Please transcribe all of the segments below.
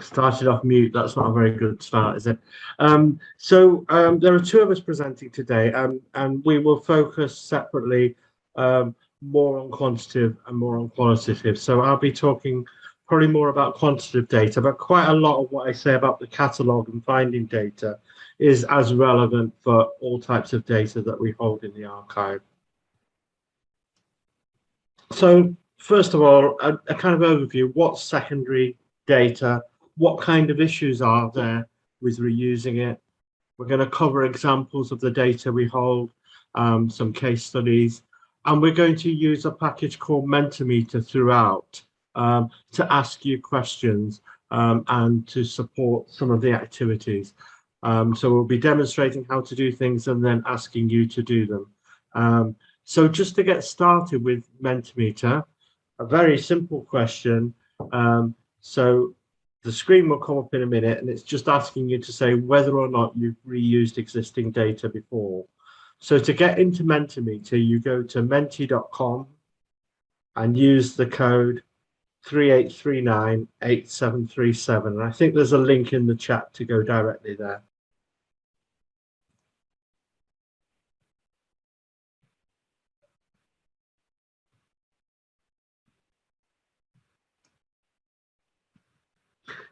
Started off mute. That's not a very good start, is it? There are two of us presenting today, and we will focus separately, more on quantitative and more on qualitative. So I'll be talking probably more about quantitative data, but quite a lot of what I say about the catalogue and finding data is as relevant for all types of data that we hold in the archive. So first of all, a kind of overview: what's secondary data? What kind of issues are there with reusing it? We're going to cover examples of the data we hold, some case studies, and we're going to use a package called Mentimeter throughout to ask you questions and to support some of the activities. So we'll be demonstrating how to do things and then asking you to do them. So just to get started with Mentimeter, a very simple question. So the screen will come up in a minute, and it's just asking you to say whether or not you've reused existing data before. So to get into Mentimeter, you go to menti.com and use the code 38398737. And I think there's a link in the chat to go directly there.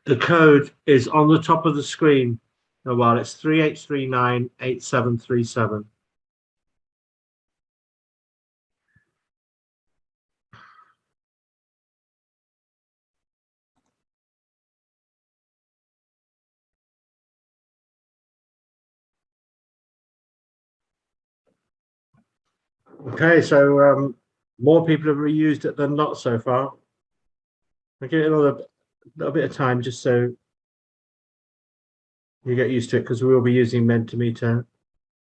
The code is on the top of the screen. Well, it's 38398737. Okay, so more people have reused it than not so far. I'll give it another little bit of time just so you get used to it, because we will be using Mentimeter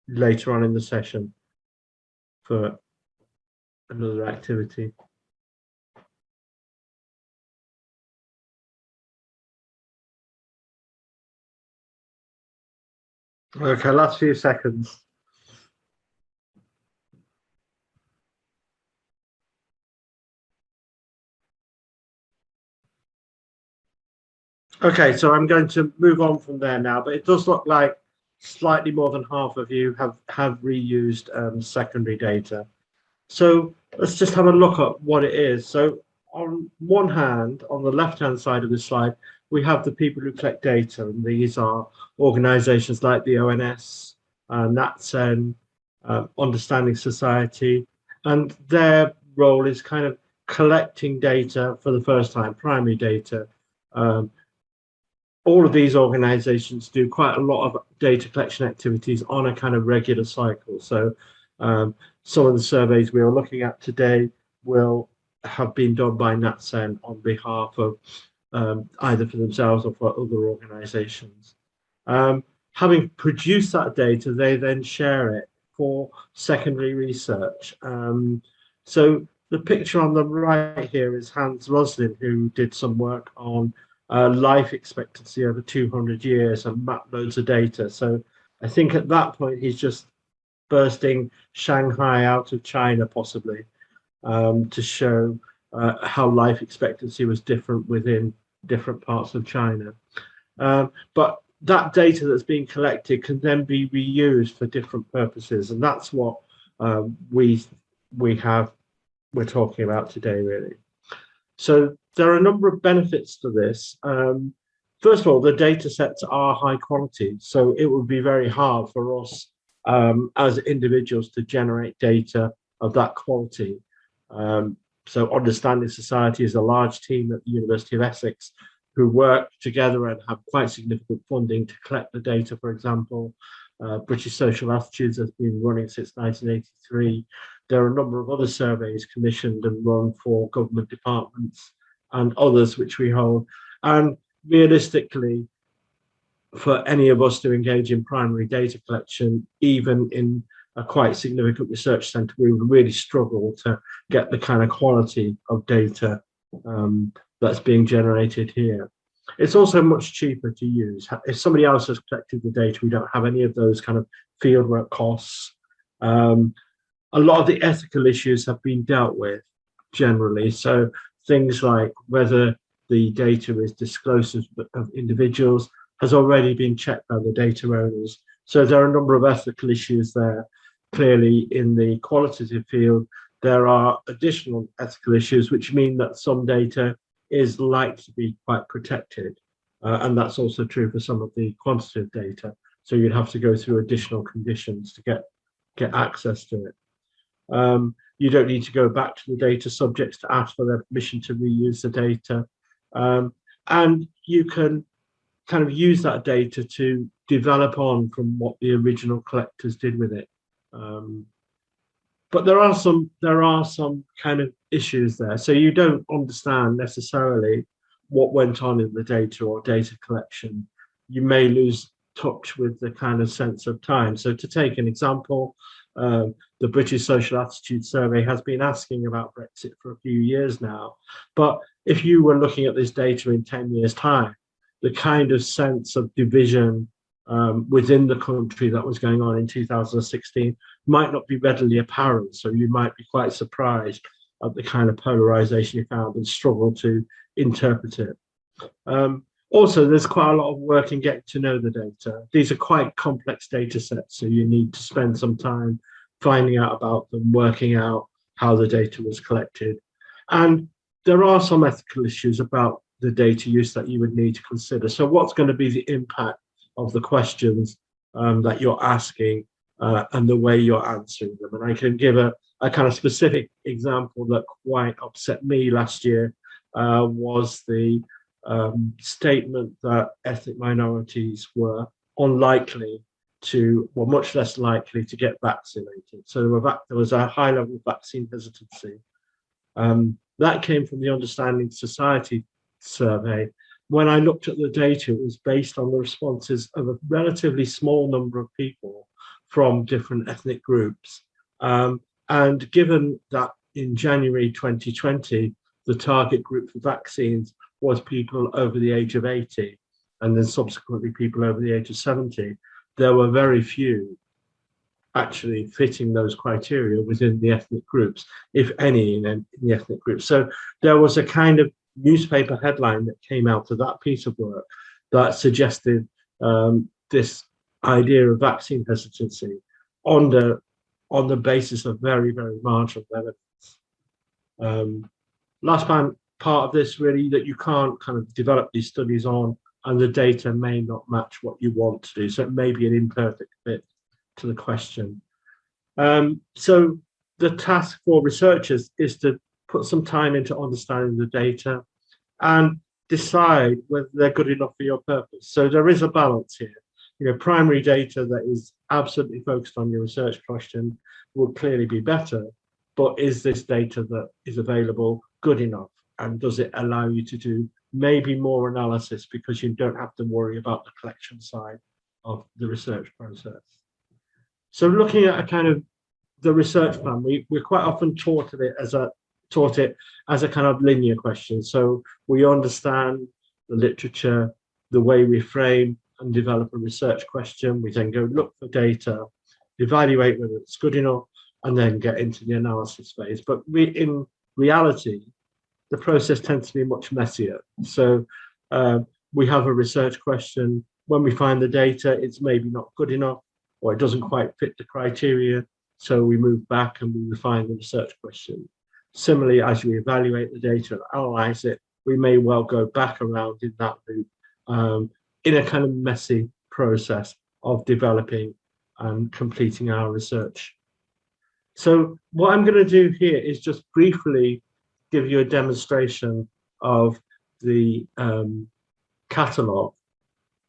later on in the session for another activity. Okay, last few seconds. Okay, so I'm going to move on from there now, but it does look like slightly more than half of you have reused secondary data. So let's just have a look at what it is. So on one hand, on the left-hand side of the slide, we have the people who collect data, and these are organizations like the ONS, NatSen, Understanding Society, and their role is kind of collecting data for the first time, primary data. All of these organizations do quite a lot of data collection activities on a kind of regular cycle. So some of the surveys we are looking at today will have been done by NatSen on behalf of either for themselves or for other organizations. Having produced that data, they then share it for secondary research. So the picture on the right here is Hans Roslin, who did some work on life expectancy over 200 years and mapped loads of data. So I think at that point, he's just bursting Shanghai out of China, possibly, to show how life expectancy was different within different parts of China. But that data that's being collected can then be reused for different purposes, and that's what we're talking about today, really. So there are a number of benefits to this. First of all, the data sets are high quality, so it would be very hard for us as individuals to generate data of that quality. So Understanding Society is a large team at the University of Essex who work together and have quite significant funding to collect the data, for example. British Social Attitudes has been running since 1983. There are a number of other surveys commissioned and run for government departments and others which we hold. And realistically, for any of us to engage in primary data collection, even in a quite significant research centre, we would really struggle to get the kind of quality of data that's being generated here. It's also much cheaper to use. If somebody else has collected the data, we don't have any of those kind of fieldwork costs. A lot of the ethical issues have been dealt with generally. So things like whether the data is disclosure of individuals has already been checked by the data owners. So there are a number of ethical issues there. Clearly, in the qualitative field, there are additional ethical issues, which mean that some data is likely to be quite protected. And that's also true for some of the quantitative data. So you'd have to go through additional conditions to get access to it. You don't need to go back to the data subjects to ask for their permission to reuse the data. And you can kind of use that data to develop on from what the original collectors did with it. But there are some kind of issues there. So you don't understand necessarily what went on in the data or data collection. You may lose touch with the kind of sense of time. So to take an example, the British Social Attitude Survey has been asking about Brexit for a few years now. But if you were looking at this data in 10 years' time, the kind of sense of division within the country that was going on in 2016 might not be readily apparent. So you might be quite surprised at the kind of polarization you found and struggle to interpret it. Also, there's quite a lot of work in getting to know the data. These are quite complex data sets, so you need to spend some time finding out about them, working out how the data was collected. And there are some ethical issues about the data use that you would need to consider. So what's going to be the impact of the questions that you're asking and the way you're answering them? And I can give a kind of specific example that quite upset me last year was the statement that ethnic minorities were unlikely to, or much less likely to get vaccinated. So there was a high level of vaccine hesitancy. That came from the Understanding Society survey. When I looked at the data, it was based on the responses of a relatively small number of people from different ethnic groups. And given that in January 2020, the target group for vaccines was people over the age of 80, and then subsequently people over the age of 70, there were very few actually fitting those criteria within the ethnic groups, if any in the ethnic groups. So there was a kind of newspaper headline that came out of that piece of work that suggested this idea of vaccine hesitancy on the basis of very, very marginal evidence. Last part of this really that you can't kind of develop these studies on, and the data may not match what you want to do. So it may be an imperfect fit to the question. So the task for researchers is to put some time into understanding the data and decide whether they're good enough for your purpose. So there is a balance here. You know, primary data that is absolutely focused on your research question would clearly be better, but is this data that is available good enough? And does it allow you to do maybe more analysis because you don't have to worry about the collection side of the research process? So looking at a kind of the research plan, we're quite often taught it as a kind of linear question. So we understand the literature, the way we frame and develop a research question. We then go look for data, evaluate whether it's good enough, and then get into the analysis phase. But in reality, the process tends to be much messier. So we have a research question. When we find the data, it's maybe not good enough, or it doesn't quite fit the criteria. So we move back and we refine the research question. Similarly, as we evaluate the data and analyze it, we may well go back around in that loop in a kind of messy process of developing and completing our research. So what I'm going to do here is just briefly give you a demonstration of the catalogue,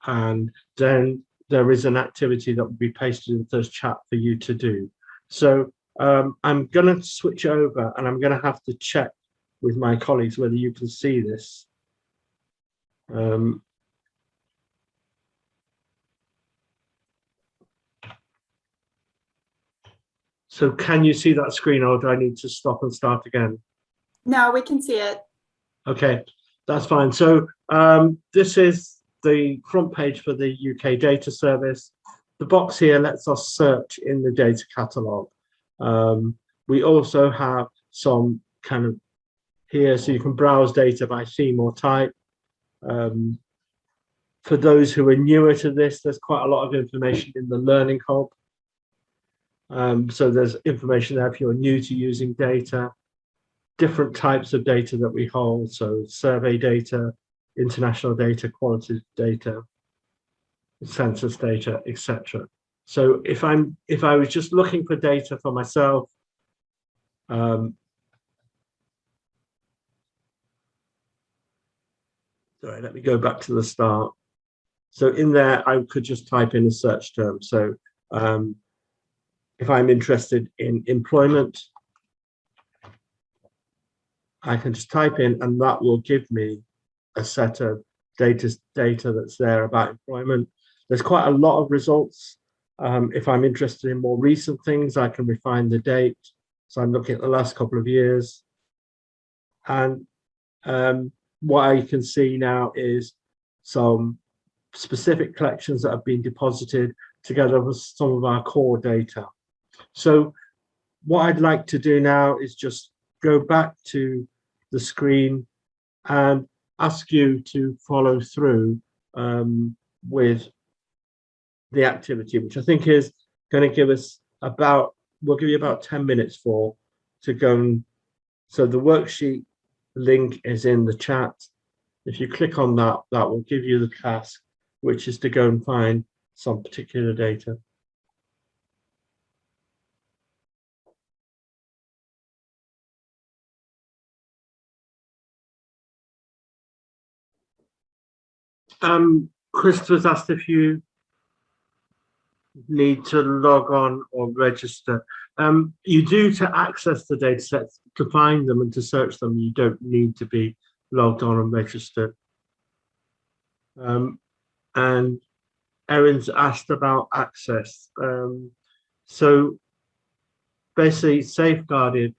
and then there is an activity that will be pasted into the chat for you to do. So I'm going to switch over and I'm going to have to check with my colleagues whether you can see this. So can you see that screen, or do I need to stop and start again? No, we can see it. Okay, that's fine. So this is the front page for the UK Data Service. The box here lets us search in the data catalogue. We also have some kind of here, so you can browse data by theme or type. For those who are newer to this, there's quite a lot of information in the Learning Hub. So there's information there if you're new to using data, different types of data that we hold, so survey data, international data, qualitative data, census data, etc. So if I was just looking for data for myself, sorry, let me go back to the start. So in there, I could just type in a search term. So if I'm interested in employment, I can just type in, and that will give me a set of data that's there about employment. There's quite a lot of results. If I'm interested in more recent things, I can refine the date. So I'm looking at the last couple of years. And what I can see now is some specific collections that have been deposited together with some of our core data. So what I'd like to do now is just go back to the screen and ask you to follow through with the activity, which I think is going to give us about, we'll give you about 10 minutes to go. And so the worksheet link is in the chat. If you click on that, that will give you the task, which is to go and find some particular data. Christopher's asked if you need to log on or register. You do to access the data sets, to find them and to search them, you don't need to be logged on and registered. And Erin's asked about access. So basically, safeguarded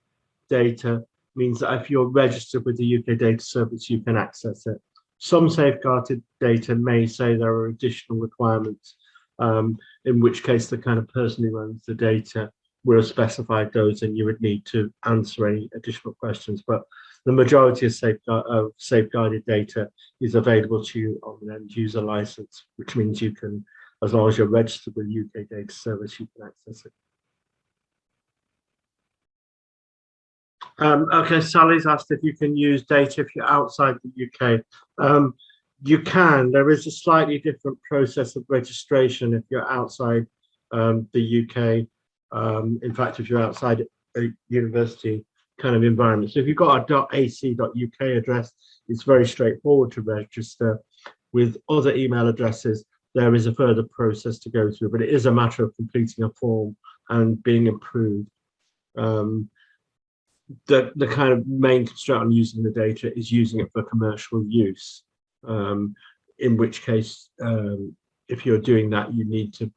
data means that if you're registered with the UK Data Service, you can access it. Some safeguarded data may say there are additional requirements, in which case the kind of person who owns the data will have specified those and you would need to answer any additional questions. But the majority of safeguarded data is available to you on an end user license, which means you can, as long as you're registered with UK Data Service, you can access it. Okay, Sally's asked if you can use data if you're outside the UK. You can. There is a slightly different process of registration if you're outside the UK. In fact, if you're outside a university kind of environment. So if you've got a .ac.uk address, it's very straightforward to register. With other email addresses, there is a further process to go through, but it is a matter of completing a form and being approved. The kind of main constraint on using the data is using it for commercial use, in which case, if you're doing that, you need to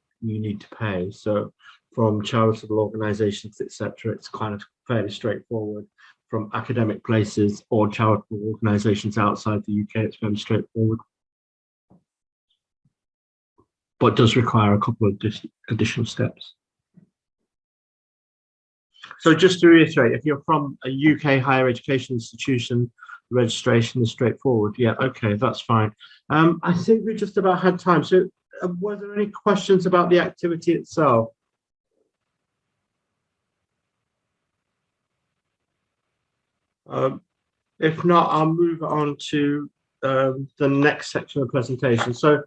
pay. So from charitable organizations, etc., it's kind of fairly straightforward. From academic places or charitable organizations outside the UK, it's fairly straightforward, but does require a couple of additional steps. So just to reiterate, if you're from a UK higher education institution, the registration is straightforward. Yeah, okay, that's fine. I think we just about had time. So were there any questions about the activity itself? If not, I'll move on to the next section of the presentation. So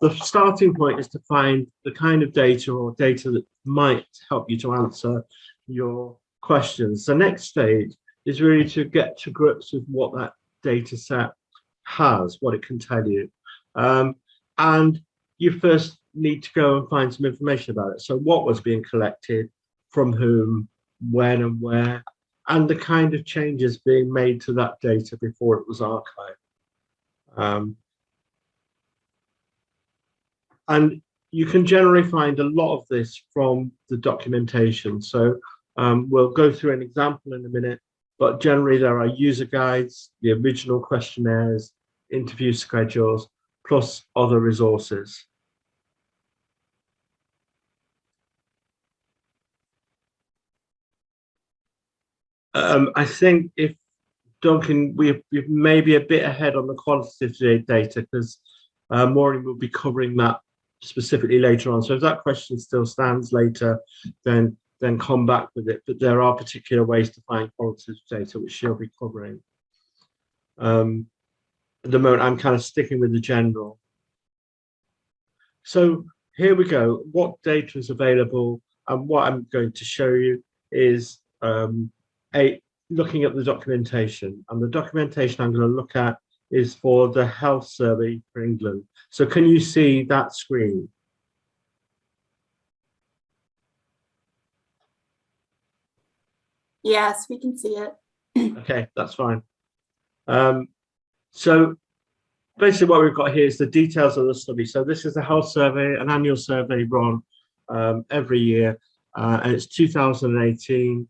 the starting point is to find the kind of data or data that might help you to answer your questions. The next stage is really to get to grips with what that data set has, what it can tell you. And you first need to go and find some information about it. So what was being collected, from whom, when and where, and the kind of changes being made to that data before it was archived. And you can generally find a lot of this from the documentation. So we'll go through an example in a minute, but generally there are user guides, the original questionnaires, interview schedules, plus other resources. I think if Duncan, we're maybe a bit ahead on the quantitative data because Maureen will be covering that specifically later on. So if that question still stands later, then come back with it. But there are particular ways to find qualitative data which she'll be covering. At the moment, I'm kind of sticking with the general. So here we go. What data is available, and what I'm going to show you is looking at the documentation. And the documentation I'm going to look at is for the health survey for England. So can you see that screen? Yes, we can see it. Okay, that's fine. So basically what we've got here is the details of the study. So this is the health survey, an annual survey run every year, and it's 2018.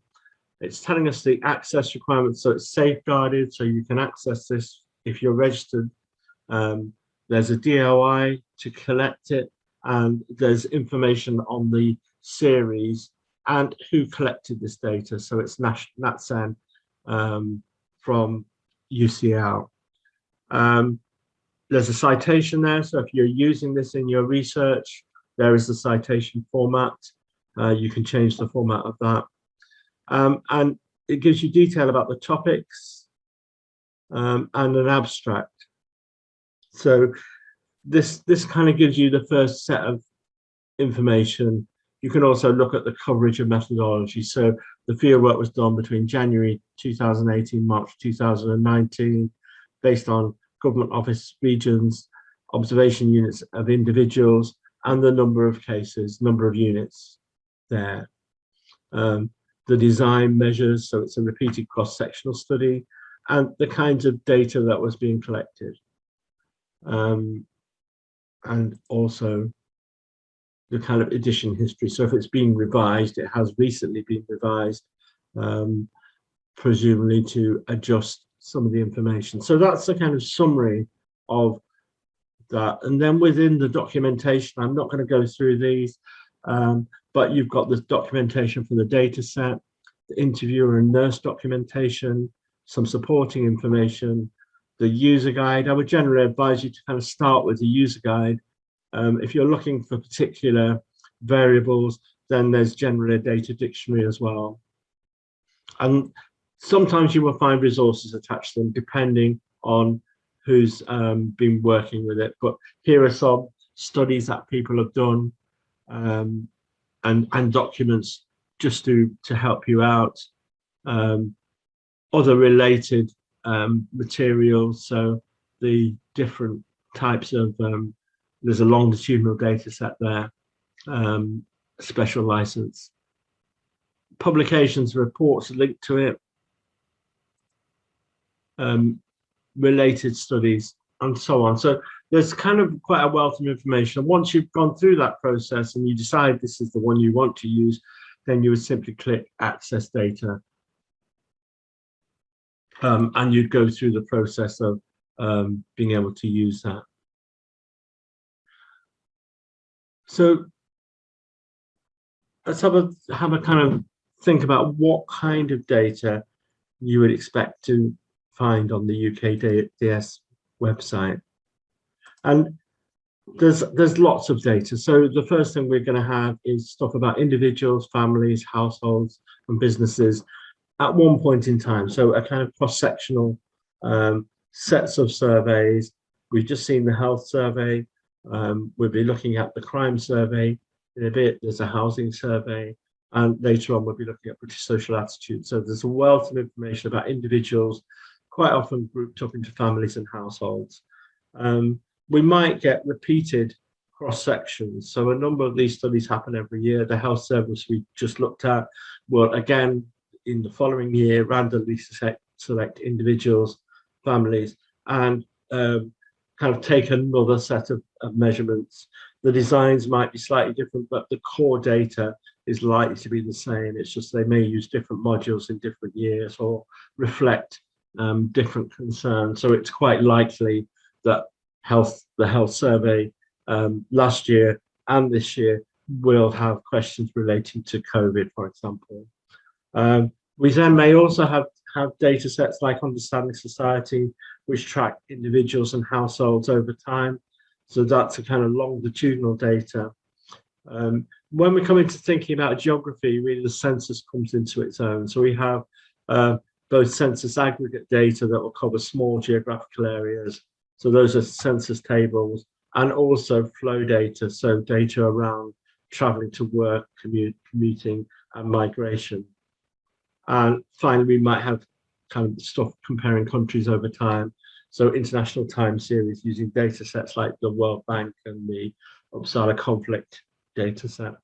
It's telling us the access requirements, so it's safeguarded, so you can access this if you're registered. There's a DOI to collect it, and there's information on the series and who collected this data. So it's NatSen from UCL. There's a citation there, so if you're using this in your research, there is the citation format. You can change the format of that. And it gives you detail about the topics and an abstract. So this kind of gives you the first set of information. You can also look at the coverage of methodology. So the fieldwork was done between January 2018, March 2019, based on government office regions, observation units of individuals, and the number of cases, number of units there. The design measures, so it's a repeated cross-sectional study, and the kinds of data that was being collected. And also the kind of edition history. So if it's being revised, it has recently been revised, presumably to adjust some of the information. So that's the kind of summary of that. And then within the documentation, I'm not going to go through these, but you've got the documentation for the data set, the interviewer and nurse documentation, some supporting information, the user guide. I would generally advise you to kind of start with the user guide. If you're looking for particular variables, then there's generally a data dictionary as well. And sometimes you will find resources attached to them depending on who's been working with it. But here are some studies that people have done and documents just to help you out. Other related materials, so the different types of, there's a longitudinal data set there, special license. Publications, reports linked to it, related studies, and so on. So there's kind of quite a wealth of information. Once you've gone through that process and you decide this is the one you want to use, then you would simply click Access Data. And you'd go through the process of being able to use that. So let's have a kind of think about what kind of data you would expect to find on the UKDS website. And there's lots of data. So the first thing we're going to have is stuff about individuals, families, households, and businesses at one point in time. So a kind of cross-sectional sets of surveys. We've just seen the health survey. We'll be looking at the crime survey in a bit. There's a housing survey. And later on, we'll be looking at British social attitude. So there's a wealth of information about individuals, quite often grouped up into families and households. We might get repeated cross-sections. So a number of these studies happen every year. The health service we just looked at will, again, in the following year, randomly select individuals, families, and kind of take another set of measurements. The designs might be slightly different, but the core data is likely to be the same. It's just they may use different modules in different years or reflect different concerns. So it's quite likely that the health survey last year and this year will have questions relating to COVID, for example. We then may also have have data sets like Understanding Society, which track individuals and households over time. So that's a kind of longitudinal data. When we come into thinking about geography, really the census comes into its own. So we have both census aggregate data that will cover small geographical areas. So those are census tables, and also flow data, so data around traveling to work, commuting, and migration. And finally, we might have kind of stuff comparing countries over time. So international time series using data sets like the World Bank and the Uppsala conflict data set.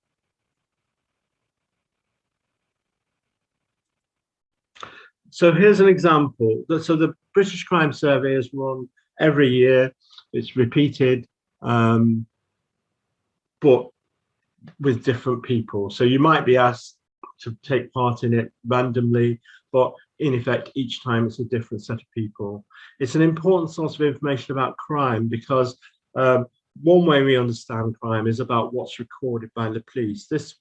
So here's an example. So the British Crime Survey is run every year. It's repeated, but with different people. So you might be asked to take part in it randomly, but in effect, each time it's a different set of people. It's an important source of information about crime because one way we understand crime is about what's recorded by the police. This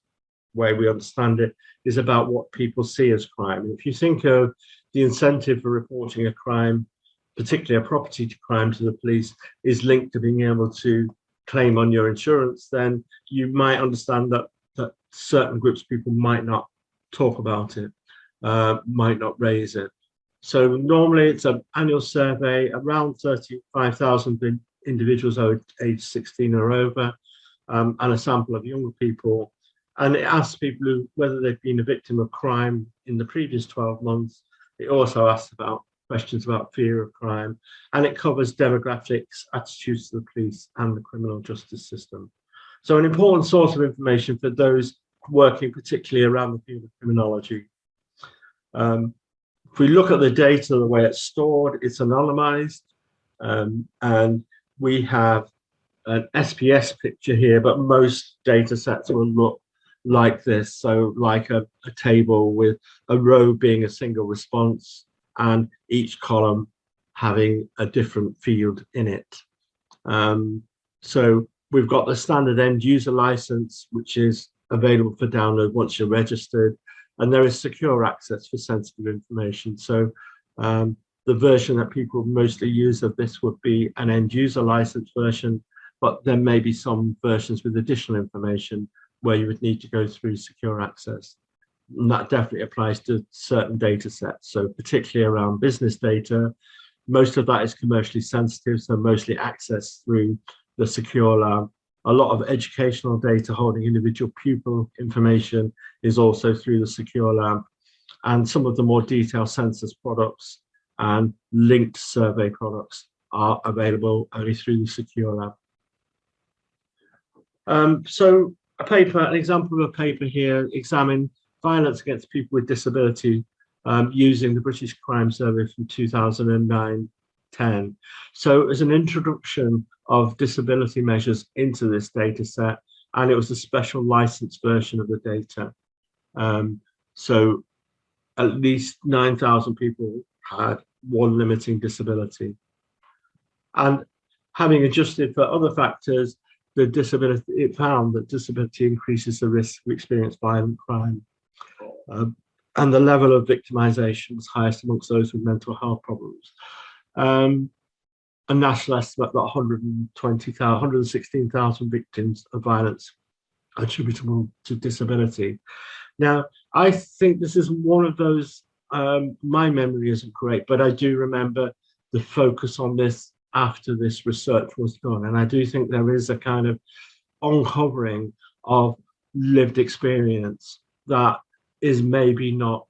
way we understand it is about what people see as crime. And if you think of the incentive for reporting a crime, particularly a property crime, to the police is linked to being able to claim on your insurance, then you might understand that certain groups of people might not talk about it, might not raise it. So normally it's an annual survey, around 35,000 individuals age 16 or over, and a sample of younger people. And it asks people whether they've been a victim of crime in the previous 12 months. It also asks about questions about fear of crime, and it covers demographics, attitudes to the police and the criminal justice system. So an important source of information for those working particularly around the field of criminology. If we look at the data, the way it's stored, it's anonymized, and we have an SPS picture here, but most data sets will look like this. So like a table with a row being a single response and each column having a different field in it. So we've got the standard end user license, which is available for download once you're registered, and there is secure access for sensitive information. So the version that people mostly use of this would be an end user license version, but there may be some versions with additional information where you would need to go through secure access. And that definitely applies to certain data sets. So particularly around business data, most of that is commercially sensitive, so mostly accessed through the secure lab. A lot of educational data holding individual pupil information is also through the secure lab. And some of the more detailed census products and linked survey products are available only through the secure lab. So an example of a paper here examined violence against people with disability using the British Crime Survey from 2009-10. So as an introduction of disability measures into this data set, and it was a special license version of the data. So at least 9,000 people had one limiting disability. And having adjusted for other factors, it found that disability increases the risk we experience violent crime. And the level of victimization was highest amongst those with mental health problems. A national estimate that 116,000 victims of violence attributable to disability. Now, I think this is one of those, my memory isn't great, but I do remember the focus on this after this research was done. And I do think there is a kind of uncovering of lived experience that is maybe not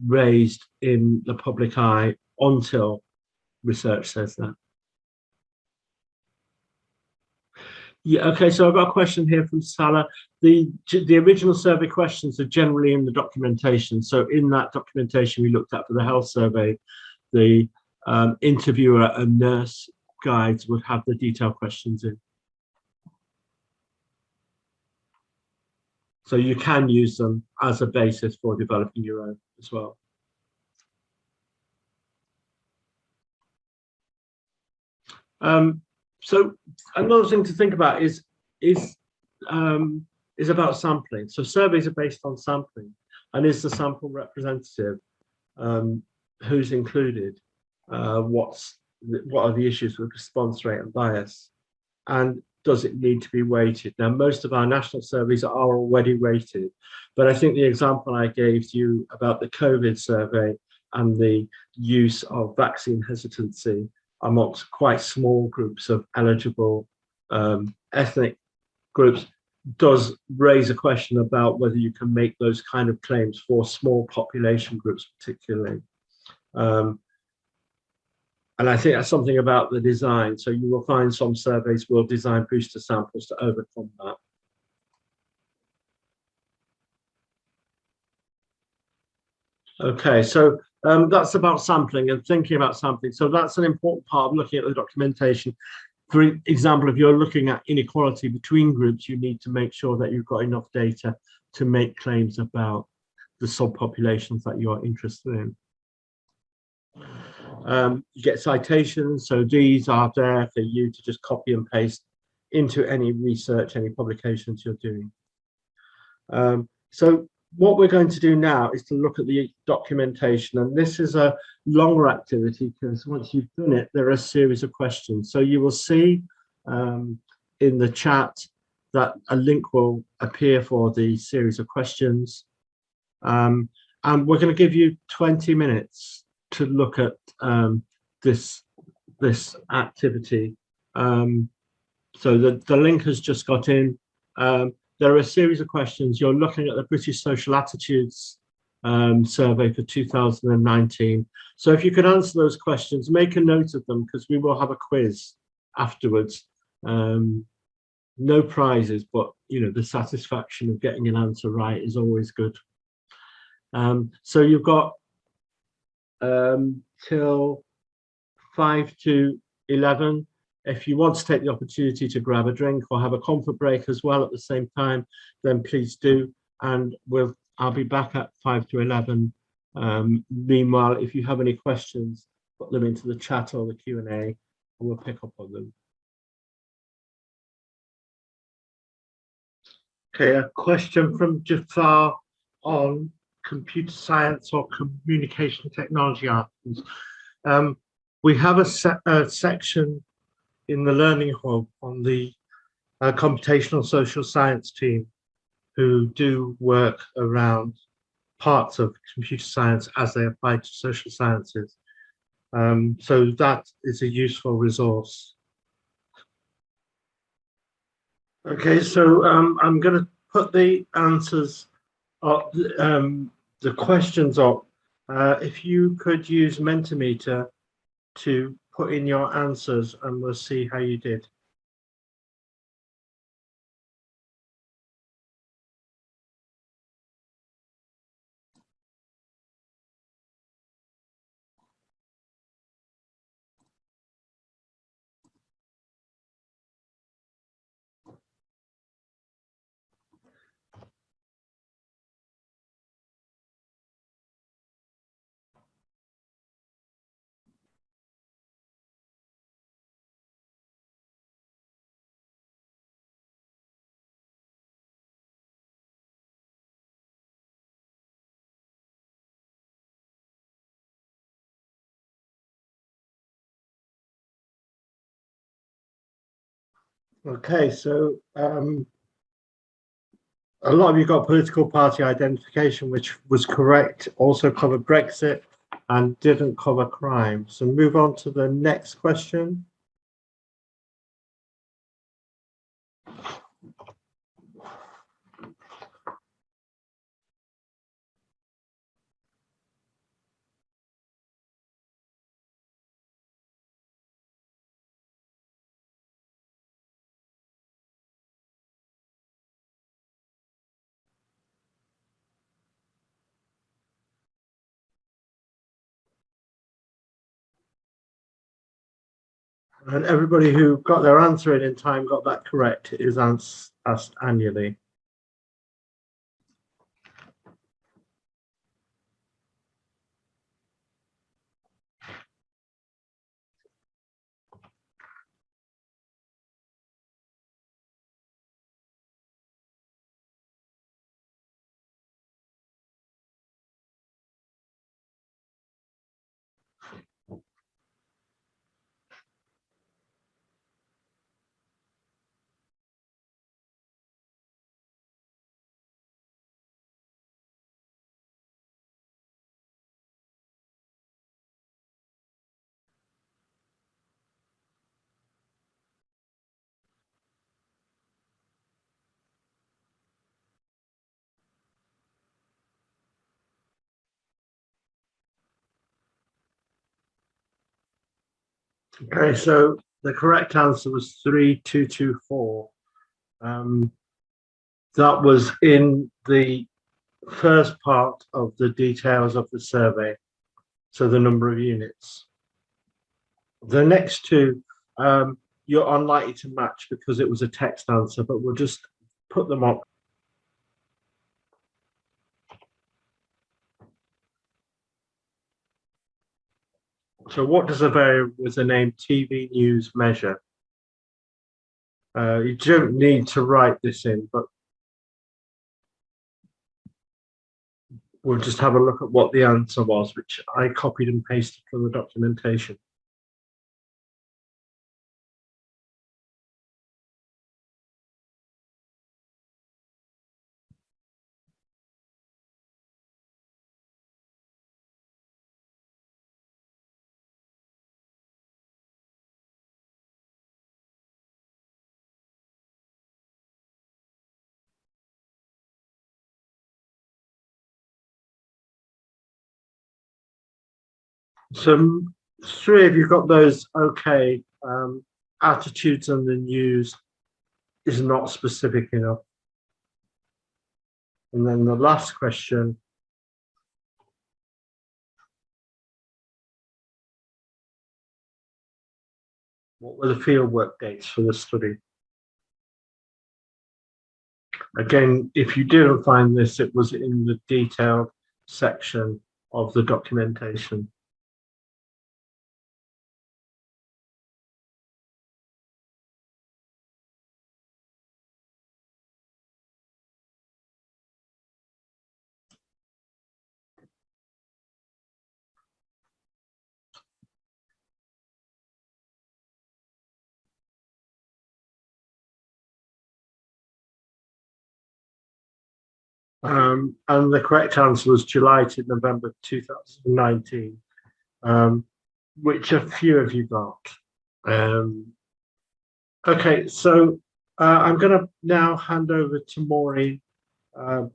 raised in the public eye until research says that. Yeah, okay, so I've got a question here from Salah. The original survey questions are generally in the documentation. So in that documentation we looked at for the health survey, the interviewer and nurse guides would have the detailed questions in. So you can use them as a basis for developing your own as well. So another thing to think about is about sampling. So surveys are based on sampling, and is the sample representative? who's included, what are the issues with response rate and bias, and does it need to be weighted? Now, most of our national surveys are already weighted, but I think the example I gave you about the COVID survey and the use of vaccine hesitancy amongst quite small groups of eligible ethnic groups does raise a question about whether you can make those kind of claims for small population groups particularly. And I think that's something about the design. So you will find some surveys will design booster samples to overcome that. Okay, so that's about sampling and thinking about sampling. So that's an important part of looking at the documentation. For example, if you're looking at inequality between groups, you need to make sure that you've got enough data to make claims about the subpopulations that you are interested in. You get citations, so these are there for you to just copy and paste into any research, any publications you're doing. So what we're going to do now is to look at the documentation, and this is a longer activity because once you've done it, there are a series of questions. So you will see in the chat that a link will appear for the series of questions, and we're going to give you 20 minutes to look at this activity. So the link has just got in. There are a series of questions. You're looking at the British Social Attitudes survey for 2019. So if you can answer those questions, make a note of them because we will have a quiz afterwards. No prizes, but the satisfaction of getting an answer right is always good. So you've got till 5 to 11. If you want to take the opportunity to grab a drink or have a comfort break as well at the same time, then please do. And I'll be back at 5 to 11. Meanwhile, if you have any questions, put them into the chat or the Q&A, and we'll pick up on them. Okay, a question from Jafar on computer science or communication technology articles. We have a section in the Learning Hub on the computational social science team who do work around parts of computer science as they apply to social sciences. So that is a useful resource. Okay, so I'm going to put the answers up, the questions up. If you could use Mentimeter to put in your answers and we'll see how you did. Okay, so a lot of you got political party identification, which was correct, also covered Brexit and didn't cover crime. So move on to the next question. And everybody who got their answer in time got that correct. It is asked annually. Okay, so the correct answer was 3224. That was in the first part of the details of the survey, so the number of units. The next two, you're unlikely to match because it was a text answer, but we'll just put them up. So what does a variable with the name TVNews measure? You don't need to write this in, but we'll just have a look at what the answer was, which I copied and pasted from the documentation. So three of you got those okay. Attitudes and the news is not specific enough. And then the last question. What were the fieldwork dates for the study? Again, if you didn't find this, it was in the detailed section of the documentation. And the correct answer was July to November 2019, which a few of you got. Okay, so I'm going to now hand over to Maureen to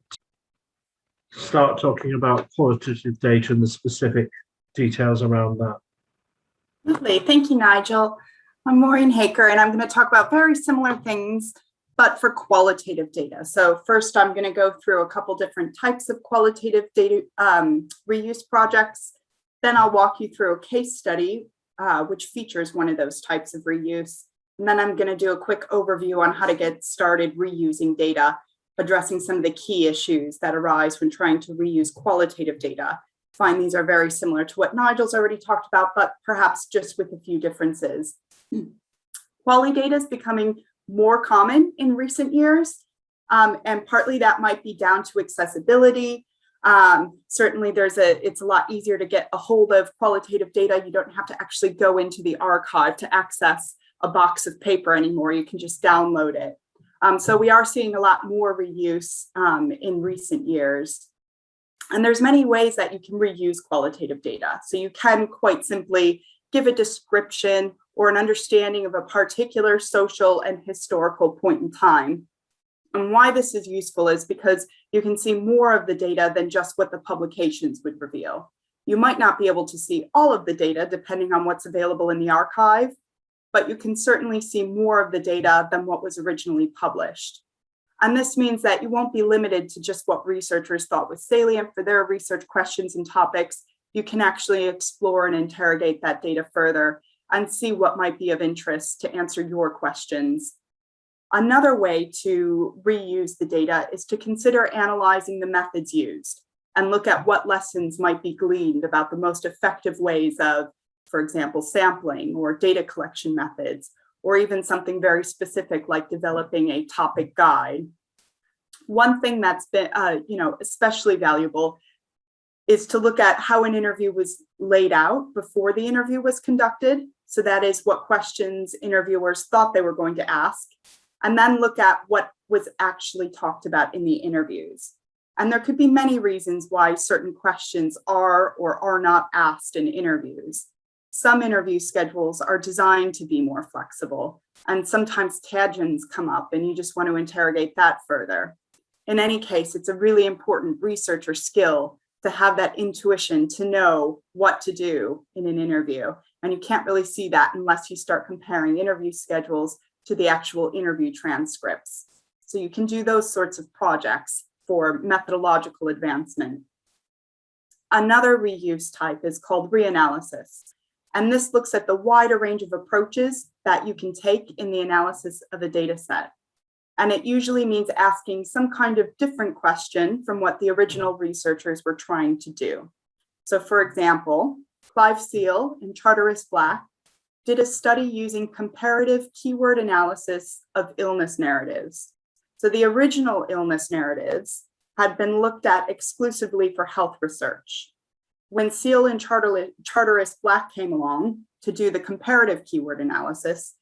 start talking about qualitative data and the specific details around that. Lovely. Thank you, Nigel. I'm Maureen Haaker, and I'm going to talk about very similar things, but for qualitative data. So first, I'm going to go through a couple different types of qualitative data reuse projects. Then I'll walk you through a case study, which features one of those types of reuse. And then I'm going to do a quick overview on how to get started reusing data, addressing some of the key issues that arise when trying to reuse qualitative data. I find these are very similar to what Nigel's already talked about, but perhaps just with a few differences. Quality data is becoming more common in recent years, and partly that might be down to accessibility. Certainly it's a lot easier to get a hold of qualitative data. You don't have to actually go into the archive to access a box of paper anymore. You can just download it. So we are seeing a lot more reuse in recent years. And there's many ways that you can reuse qualitative data. So you can quite simply give a description or an understanding of a particular social and historical point in time. And why this is useful is because you can see more of the data than just what the publications would reveal. You might not be able to see all of the data depending on what's available in the archive, but you can certainly see more of the data than what was originally published. And this means that you won't be limited to just what researchers thought was salient for their research questions and topics. You can actually explore and interrogate that data further and see what might be of interest to answer your questions. Another way to reuse the data is to consider analyzing the methods used and look at what lessons might be gleaned about the most effective ways of, for example, sampling or data collection methods, or even something very specific like developing a topic guide. One thing that's been especially valuable is to look at how an interview was laid out before the interview was conducted. So that is what questions interviewers thought they were going to ask, and then look at what was actually talked about in the interviews. And there could be many reasons why certain questions are or are not asked in interviews. Some interview schedules are designed to be more flexible, and sometimes tangents come up and you just want to interrogate that further. In any case, it's a really important researcher skill to have that intuition to know what to do in an interview. And you can't really see that unless you start comparing interview schedules to the actual interview transcripts. So you can do those sorts of projects for methodological advancement. Another reuse type is called reanalysis. And this looks at the wider range of approaches that you can take in the analysis of a data set. And it usually means asking some kind of different question from what the original researchers were trying to do. So for example, Clive Seal and Charteris Black did a study using comparative keyword analysis of illness narratives. So the original illness narratives had been looked at exclusively for health research. When Seal and Charteris Black came along to do the comparative keyword analysis,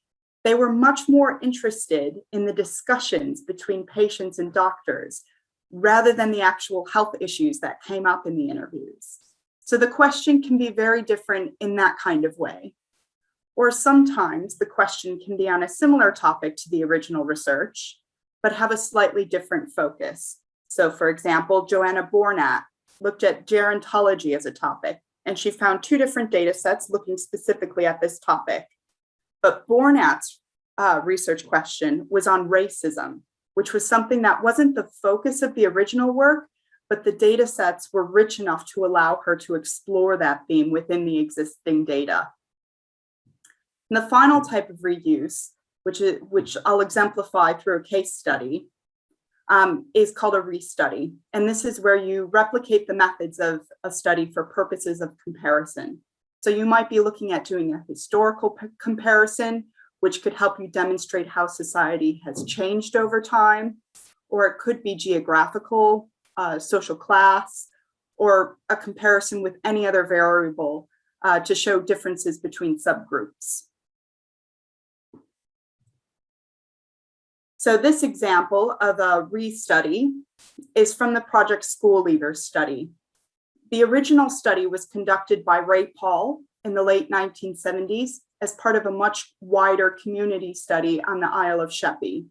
they were much more interested in the discussions between patients and doctors rather than the actual health issues that came up in the interviews. So the question can be very different in that kind of way. Or sometimes the question can be on a similar topic to the original research, but have a slightly different focus. So for example, Joanna Bornat looked at gerontology as a topic, and she found two different data sets looking specifically at this topic. But Bornat's research question was on racism, which was something that wasn't the focus of the original work, but the data sets were rich enough to allow her to explore that theme within the existing data. And the final type of reuse, which I'll exemplify through a case study, is called a restudy. And this is where you replicate the methods of a study for purposes of comparison. So you might be looking at doing a historical comparison, which could help you demonstrate how society has changed over time, or it could be geographical, social class, or a comparison with any other variable to show differences between subgroups. So this example of a restudy is from the Project School Leavers study. The original study was conducted by Ray Paul in the late 1970s as part of a much wider community study on the Isle of Sheppey.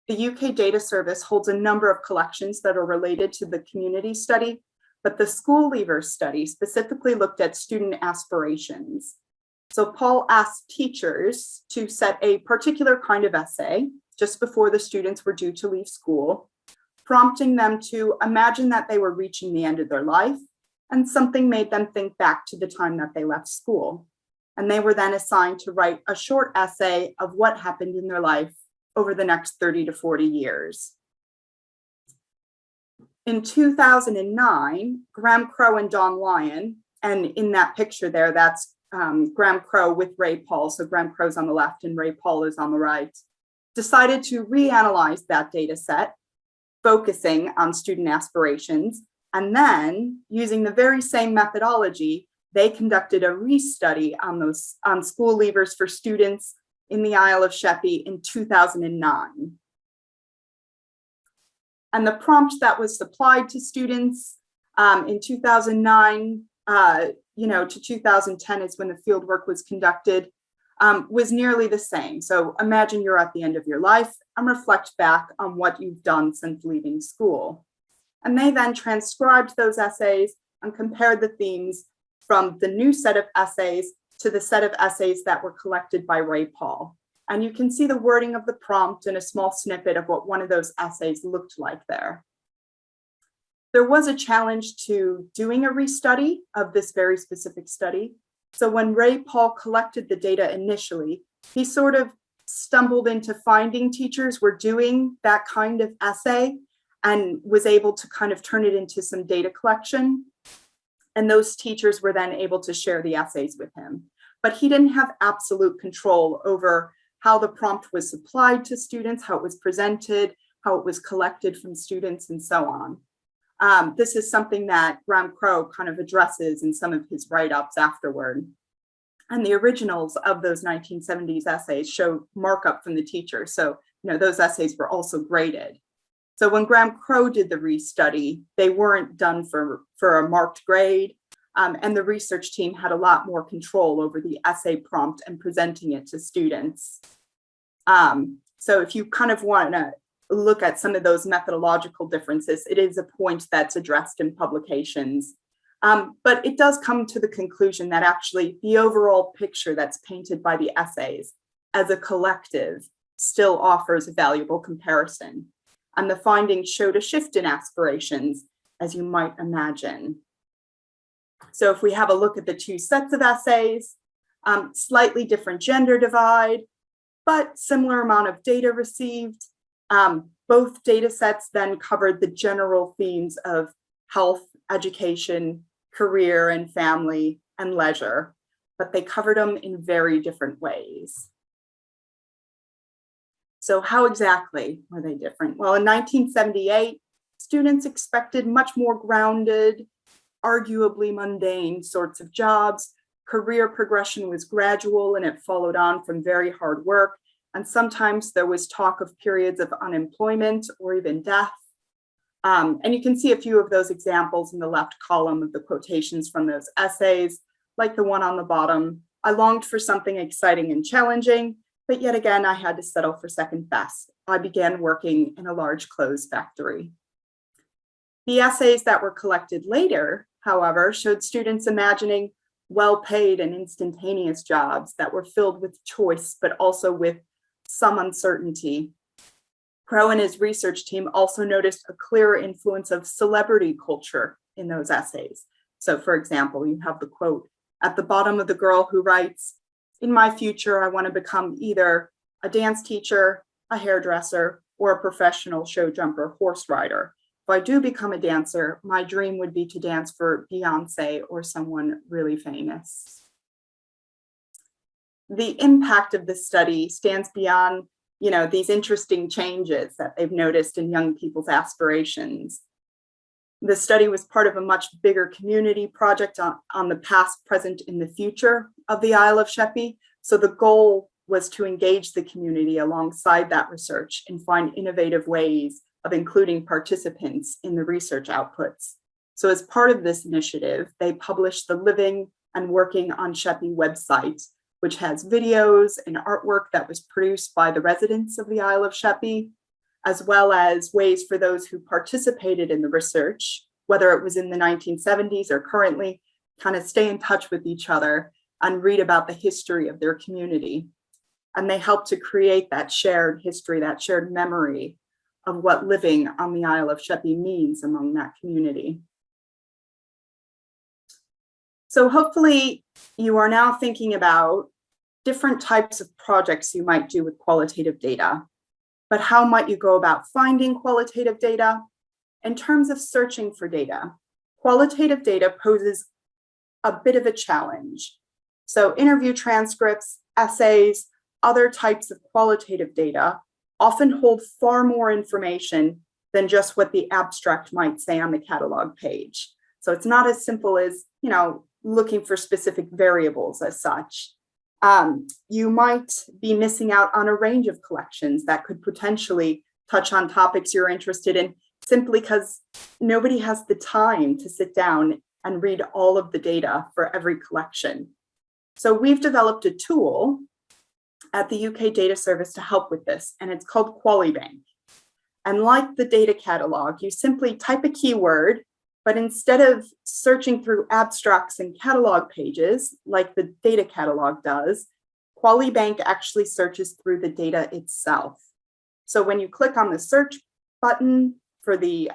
The UK Data Service holds a number of collections that are related to the community study, but the School Leavers study specifically looked at student aspirations. So Paul asked teachers to set a particular kind of essay just before the students were due to leave school, prompting them to imagine that they were reaching the end of their life, and something made them think back to the time that they left school. And they were then assigned to write a short essay of what happened in their life over the next 30 to 40 years. In 2009, Graham Crowe and Don Lyon, and in that picture there, that's Graham Crowe with Ray Paul, so Graham Crowe's on the left and Ray Paul is on the right, decided to reanalyze that data set, focusing on student aspirations, and then using the very same methodology, they conducted a restudy on school leavers for students in the Isle of Sheppey in 2009. And the prompt that was supplied to students in 2009, to 2010 is when the fieldwork was conducted, was nearly the same. So imagine you're at the end of your life and reflect back on what you've done since leaving school. And they then transcribed those essays and compared the themes from the new set of essays to the set of essays that were collected by Ray Paul. And you can see the wording of the prompt and a small snippet of what one of those essays looked like there. There was a challenge to doing a restudy of this very specific study. So when Ray Paul collected the data initially, he sort of stumbled into finding teachers were doing that kind of essay and was able to kind of turn it into some data collection. And those teachers were then able to share the essays with him. But he didn't have absolute control over how the prompt was supplied to students, how it was presented, how it was collected from students, and so on. This is something that Graham Crowe kind of addresses in some of his write-ups afterward. And the originals of those 1970s essays show markup from the teacher. So, those essays were also graded. So when Graham Crowe did the restudy, they weren't done for a marked grade. And the research team had a lot more control over the essay prompt and presenting it to students. So if you kind of want to look at some of those methodological differences, it is a point that's addressed in publications. But it does come to the conclusion that actually the overall picture that's painted by the essays as a collective still offers a valuable comparison. And the findings showed a shift in aspirations, as you might imagine. So if we have a look at the two sets of essays, slightly different gender divide, but similar amount of data received. Both data sets then covered the general themes of health, education, career and family, and leisure, but they covered them in very different ways. So how exactly were they different? Well, in 1978, students expected much more grounded, arguably mundane sorts of jobs. Career progression was gradual and it followed on from very hard work. And sometimes there was talk of periods of unemployment or even death. And you can see a few of those examples in the left column of the quotations from those essays, like the one on the bottom. I longed for something exciting and challenging, but yet again, I had to settle for second best. I began working in a large clothes factory. The essays that were collected later, however, showed students imagining well-paid and instantaneous jobs that were filled with choice, but also with some uncertainty. Crow and his research team also noticed a clear influence of celebrity culture in those essays. So for example, you have the quote at the bottom of the girl who writes, "In my future, I want to become either a dance teacher, a hairdresser, or a professional show jumper horse rider. If I do become a dancer, my dream would be to dance for Beyonce or someone really famous." The impact of this study stands beyond, these interesting changes that they've noticed in young people's aspirations. The study was part of a much bigger community project on the past, present, and the future of the Isle of Sheppey. So the goal was to engage the community alongside that research and find innovative ways of including participants in the research outputs. So as part of this initiative, they published the Living and Working on Sheppey website, which has videos and artwork that was produced by the residents of the Isle of Sheppey, as well as ways for those who participated in the research, whether it was in the 1970s or currently, kind of stay in touch with each other and read about the history of their community. And they helped to create that shared history, that shared memory of what living on the Isle of Sheppey means among that community. So hopefully you are now thinking about different types of projects you might do with qualitative data, but how might you go about finding qualitative data? In terms of searching for data, qualitative data poses a bit of a challenge. So interview transcripts, essays, other types of qualitative data often hold far more information than just what the abstract might say on the catalog page. So it's not as simple as, looking for specific variables as such. You might be missing out on a range of collections that could potentially touch on topics you're interested in, simply because nobody has the time to sit down and read all of the data for every collection. So we've developed a tool at the UK Data Service to help with this, and it's called QualiBank. And like the data catalog, you simply type a keyword, but instead of searching through abstracts and catalog pages, like the data catalog does, QualiBank actually searches through the data itself. So when you click on the search button for the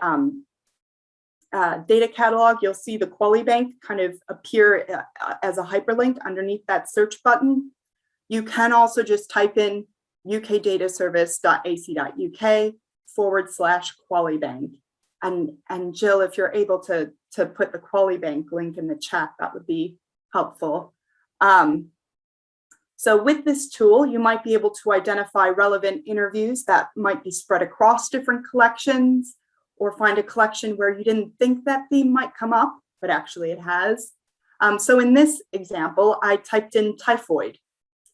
data catalog, you'll see the QualiBank kind of appear as a hyperlink underneath that search button. You can also just type in ukdataservice.ac.uk/QualiBank. And Jill, if you're able to put the QualiBank link in the chat, that would be helpful. So with this tool, you might be able to identify relevant interviews that might be spread across different collections, or find a collection where you didn't think that theme might come up, but actually it has. So in this example, I typed in typhoid,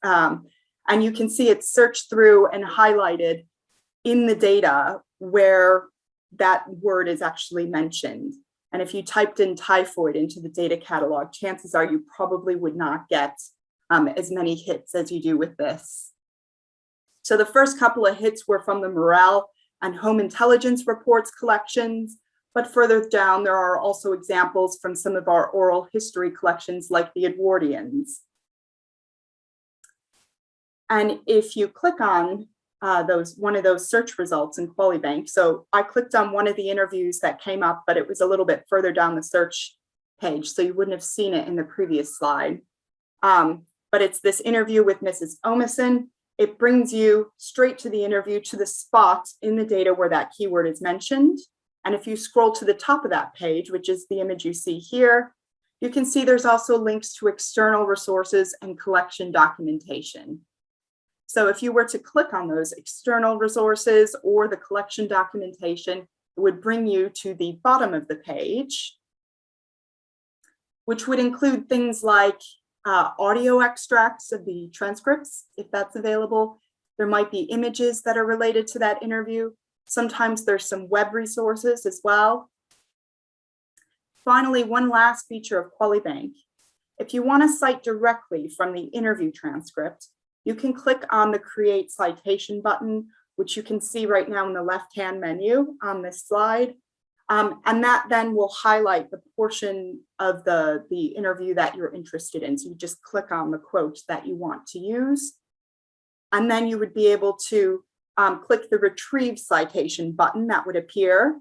and you can see it's searched through and highlighted in the data where that word is actually mentioned. And if you typed in typhoid into the data catalog, chances are you probably would not get as many hits as you do with this. So the first couple of hits were from the morale and home intelligence reports collections, But further down, there are also examples from some of our oral history collections like the Edwardians. And if you click on one of those search results in QualiBank, so I clicked on one of the interviews that came up, but it was a little bit further down the search page, so you wouldn't have seen it in the previous slide. But it's this interview with Mrs. Omison. It brings you straight to the interview, to the spot in the data where that keyword is mentioned. And if you scroll to the top of that page, which is the image you see here, you can see there's also links to external resources and collection documentation. So if you were to click on those external resources or the collection documentation, it would bring you to the bottom of the page, which would include things like audio extracts of the transcripts, if that's available. There might be images that are related to that interview. Sometimes there's some web resources as well. Finally, one last feature of QualiBank. If you want to cite directly from the interview transcript, you can click on the Create Citation button, which you can see right now in the left-hand menu on this slide. And that then will highlight the portion of the interview that you're interested in. So you just click on the quote that you want to use. And then you would be able to click the Retrieve Citation button that would appear,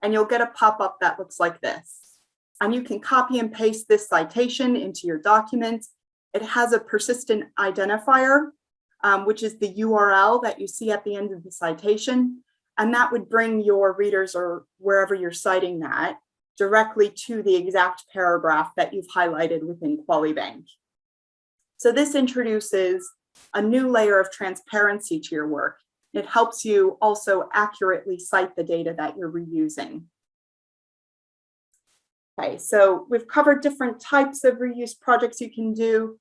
and you'll get a pop-up that looks like this. And you can copy and paste this citation into your document. It has a persistent identifier, which is the URL that you see at the end of the citation. And that would bring your readers, or wherever you're citing that, directly to the exact paragraph that you've highlighted within QualiBank. So this introduces a new layer of transparency to your work. It helps you also accurately cite the data that you're reusing. Okay, so we've covered different types of reuse projects you can do,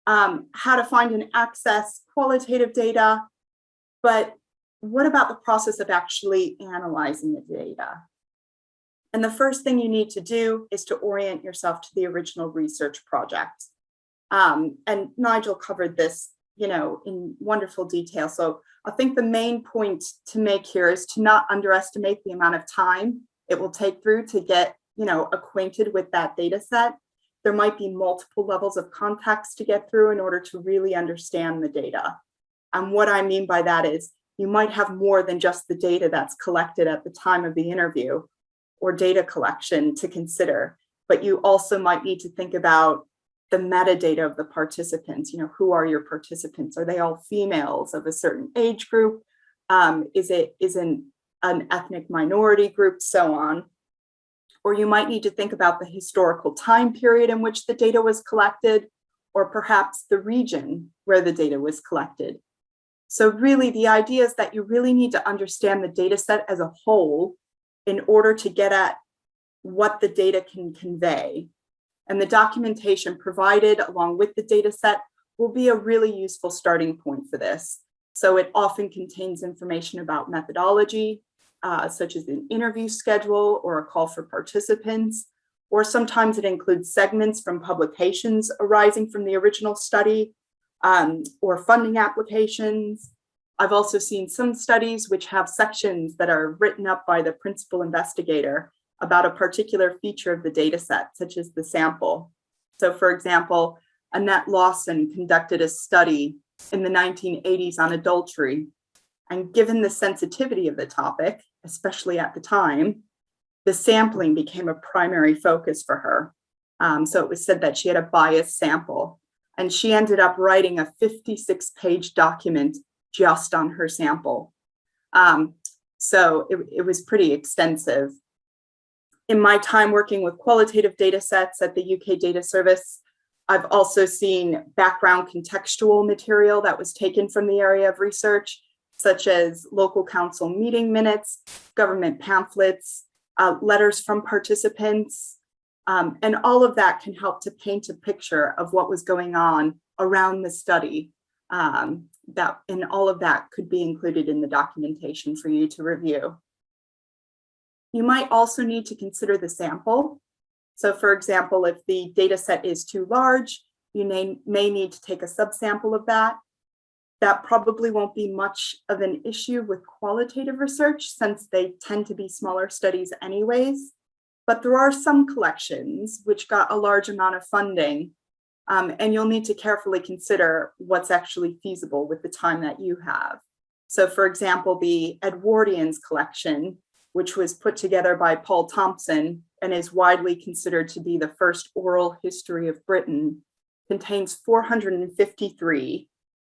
how to find and access qualitative data, but what about the process of actually analyzing the data? And the first thing you need to do is to orient yourself to the original research project. And Nigel covered this, in wonderful detail. So I think the main point to make here is to not underestimate the amount of time it will take through to get, acquainted with that data set. There might be multiple levels of context to get through in order to really understand the data. And what I mean by that is you might have more than just the data that's collected at the time of the interview or data collection to consider, but you also might need to think about the metadata of the participants. Who are your participants? Are they all females of a certain age group? Is an ethnic minority group, so on? Or you might need to think about the historical time period in which the data was collected, or perhaps the region where the data was collected. So really, the idea is that you really need to understand the data set as a whole in order to get at what the data can convey. And the documentation provided along with the data set will be a really useful starting point for this. So it often contains information about methodology, such as an interview schedule or a call for participants, or sometimes it includes segments from publications arising from the original study, or funding applications. I've also seen some studies which have sections that are written up by the principal investigator about a particular feature of the data set, such as the sample. So for example, Annette Lawson conducted a study in the 1980s on adultery, and given the sensitivity of the topic, especially at the time, the sampling became a primary focus for her. So it was said that she had a biased sample, and she ended up writing a 56-page document just on her sample. So it was pretty extensive. In my time working with qualitative data sets at the UK Data Service, I've also seen background contextual material that was taken from the area of research, such as local council meeting minutes, government pamphlets, letters from participants, and all of that can help to paint a picture of what was going on around the study. And all of that could be included in the documentation for you to review. You might also need to consider the sample. So for example, if the data set is too large, you may need to take a subsample of that. That probably won't be much of an issue with qualitative research since they tend to be smaller studies anyways. But there are some collections which got a large amount of funding, and you'll need to carefully consider what's actually feasible with the time that you have. So for example, the Edwardians collection, which was put together by Paul Thompson and is widely considered to be the first oral history of Britain, contains 453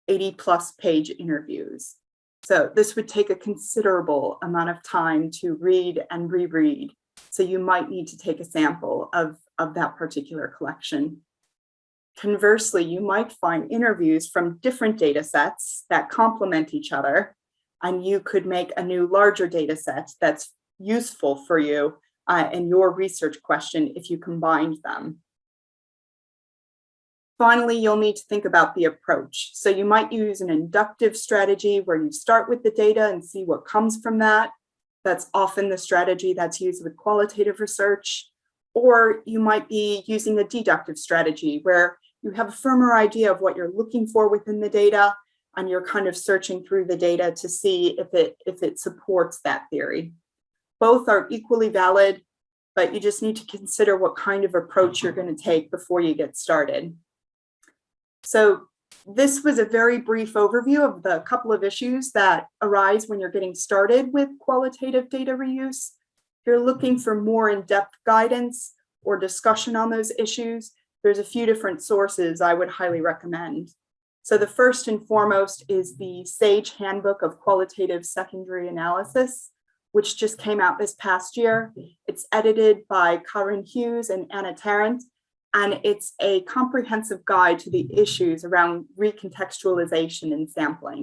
80+ page interviews. So this would take a considerable amount of time to read and reread. So you might need to take a sample of that particular collection. Conversely, you might find interviews from different data sets that complement each other, and you could make a new larger data set that's useful for you and your research question if you combined them. Finally, you'll need to think about the approach. So you might use an inductive strategy where you start with the data and see what comes from that. That's often the strategy that's used with qualitative research. Or you might be using a deductive strategy where you have a firmer idea of what you're looking for within the data, and you're kind of searching through the data to see if it supports that theory. Both are equally valid, but you just need to consider what kind of approach you're going to take before you get started. So this was a very brief overview of the couple of issues that arise when you're getting started with qualitative data reuse. If you're looking for more in-depth guidance or discussion on those issues, there's a few different sources I would highly recommend. So the first and foremost is the SAGE Handbook of Qualitative Secondary Analysis, which just came out this past year. It's edited by Karen Hughes and Anna Tarrant, and it's a comprehensive guide to the issues around recontextualization and sampling.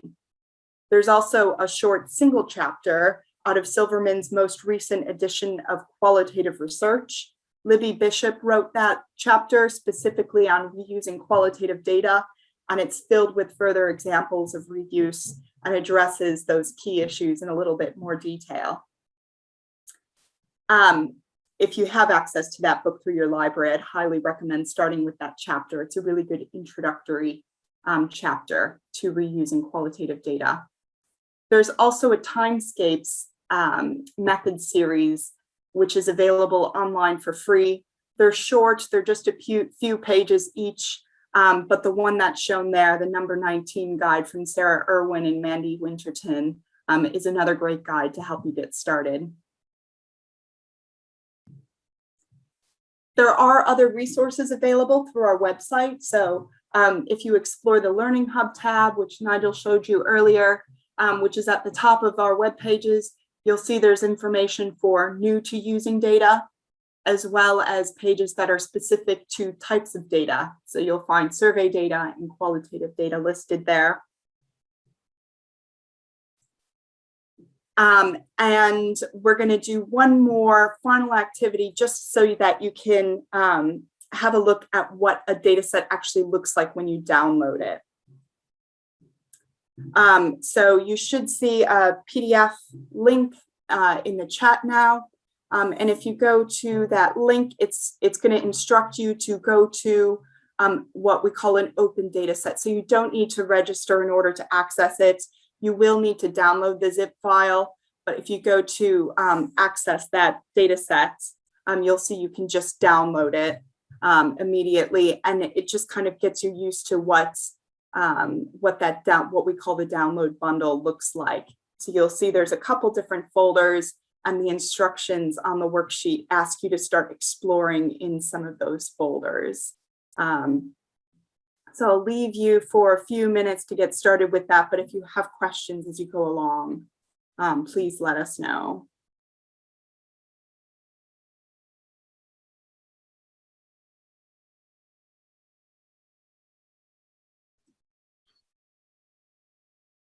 There's also a short single chapter out of Silverman's most recent edition of Qualitative Research. Libby Bishop wrote that chapter specifically on reusing qualitative data, and it's filled with further examples of reuse and addresses those key issues in a little bit more detail. If you have access to that book through your library, I'd highly recommend starting with that chapter. It's a really good introductory chapter to reusing qualitative data. There's also a TIMESCAPES method series, which is available online for free. They're short, they're just a few pages each, but the one that's shown there, the number 19 guide from Sarah Irwin and Mandy Winterton, is another great guide to help you get started. There are other resources available through our website. So if you explore the Learning Hub tab, which Nigel showed you earlier, which is at the top of our web pages, you'll see there's information for new to using data, as well as pages that are specific to types of data. So you'll find survey data and qualitative data listed there. And we're going to do one more final activity just so that you can have a look at what a data set actually looks like when you download it. So you should see a PDF link in the chat now. And if you go to that link, it's going to instruct you to go to what we call an open data set. So you don't need to register in order to access it. You will need to download the zip file, but if you go to access that data set, you'll see you can just download it immediately, and it just kind of gets you used to what we call the download bundle looks like. So you'll see there's a couple different folders, and the instructions on the worksheet ask you to start exploring in some of those folders. So I'll leave you for a few minutes to get started with that, but if you have questions as you go along, please let us know.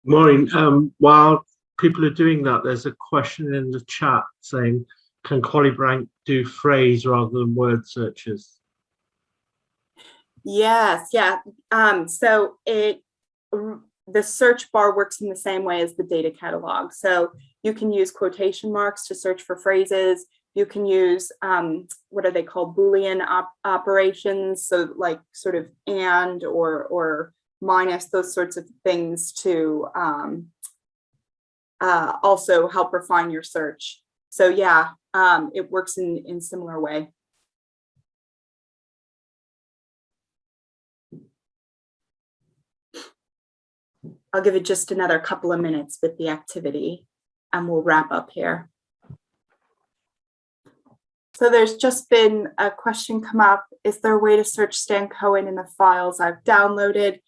Maureen, while people are doing that, there's a question in the chat saying, can QualiBranch do phrase rather than word searches? Yes, yeah. So the search bar works in the same way as the data catalog. So you can use quotation marks to search for phrases. You can use, what are they called, Boolean operations. So like sort of and or minus, those sorts of things to also help refine your search. So yeah, it works in similar way. I'll give it just another couple of minutes with the activity and we'll wrap up here. So there's just been a question come up. Is there a way to search Stan Cohen in the files I've downloaded?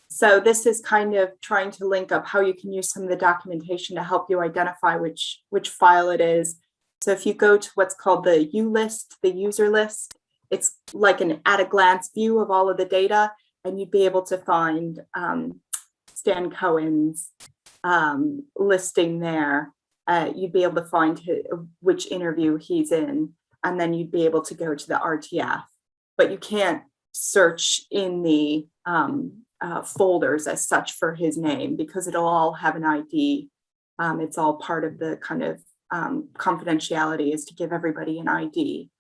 So this is kind of trying to link up how you can use some of the documentation to help you identify which file it is. So if you go to what's called the U list, the user list, it's like an at a glance view of all of the data, and you'd be able to find Stan Cohen's listing there. You'd be able to find which interview he's in, and then you'd be able to go to the RTF. But you can't search in the folders as such for his name, because it'll all have an ID. It's all part of the kind of confidentiality, is to give everybody an ID.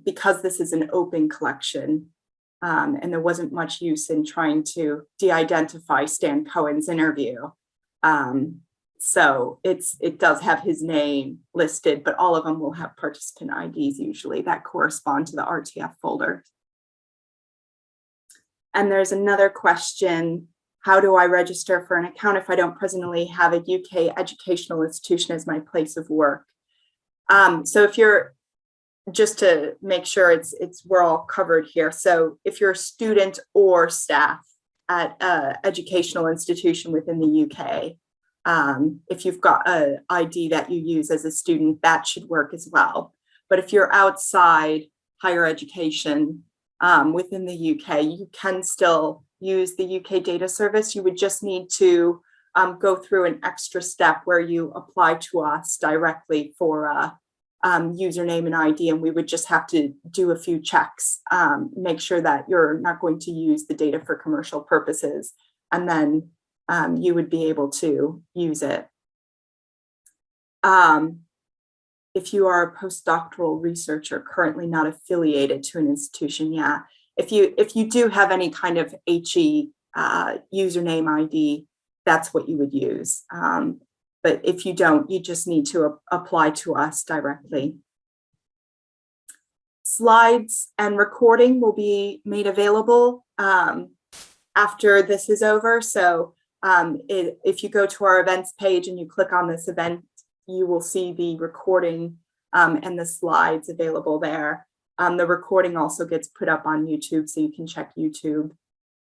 Because this is an open collection, and there wasn't much use in trying to de-identify Stan Cohen's interview. So it does have his name listed, but all of them will have participant IDs usually that correspond to the RTF folder. And there's another question: how do I register for an account if I don't presently have a UK educational institution as my place of work? So if you're, just to make sure we're all covered here. So if you're a student or staff at an educational institution within the UK, if you've got an ID that you use as a student, that should work as well. But if you're outside higher education within the UK, you can still use the UK data service. You would just need to go through an extra step where you apply to us directly for a username and ID, and we would just have to do a few checks, make sure that you're not going to use the data for commercial purposes, and then you would be able to use it. If you are a postdoctoral researcher currently not affiliated to an institution, yeah. If you do have any kind of HE username ID, that's what you would use. But if you don't, you just need to apply to us directly. Slides and recording will be made available after this is over. So if you go to our events page and you click on this event, you will see the recording and the slides available there. The recording also gets put up on YouTube, so you can check YouTube.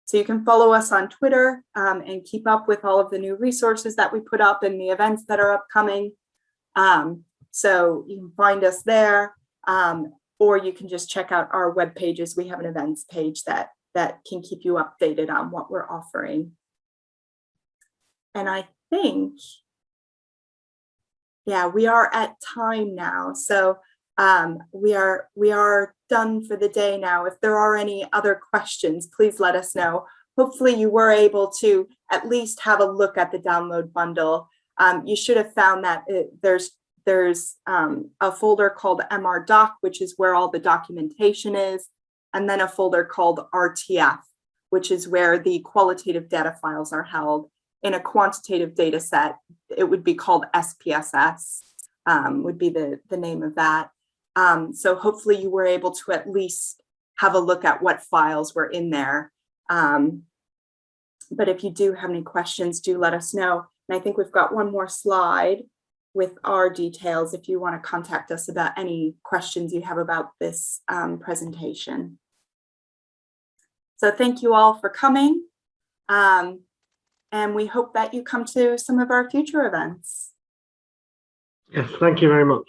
So you can follow us on Twitter and keep up with all of the new resources that we put up and the events that are upcoming. So you can find us there, or you can just check out our web pages. We have an events page that can keep you updated on what we're offering. And I think, yeah, we are at time now. So we are done for the day now. If there are any other questions, please let us know. Hopefully you were able to at least have a look at the download bundle. You should have found that there's a folder called MR Doc, which is where all the documentation is, and then a folder called RTF, which is where the qualitative data files are held. In a quantitative data set, it would be called SPSS, would be the name of that. So hopefully you were able to at least have a look at what files were in there. But if you do have any questions, do let us know. And I think we've got one more slide with our details if you want to contact us about any questions you have about this presentation. So thank you all for coming. And we hope that you come to some of our future events. Yes, thank you very much.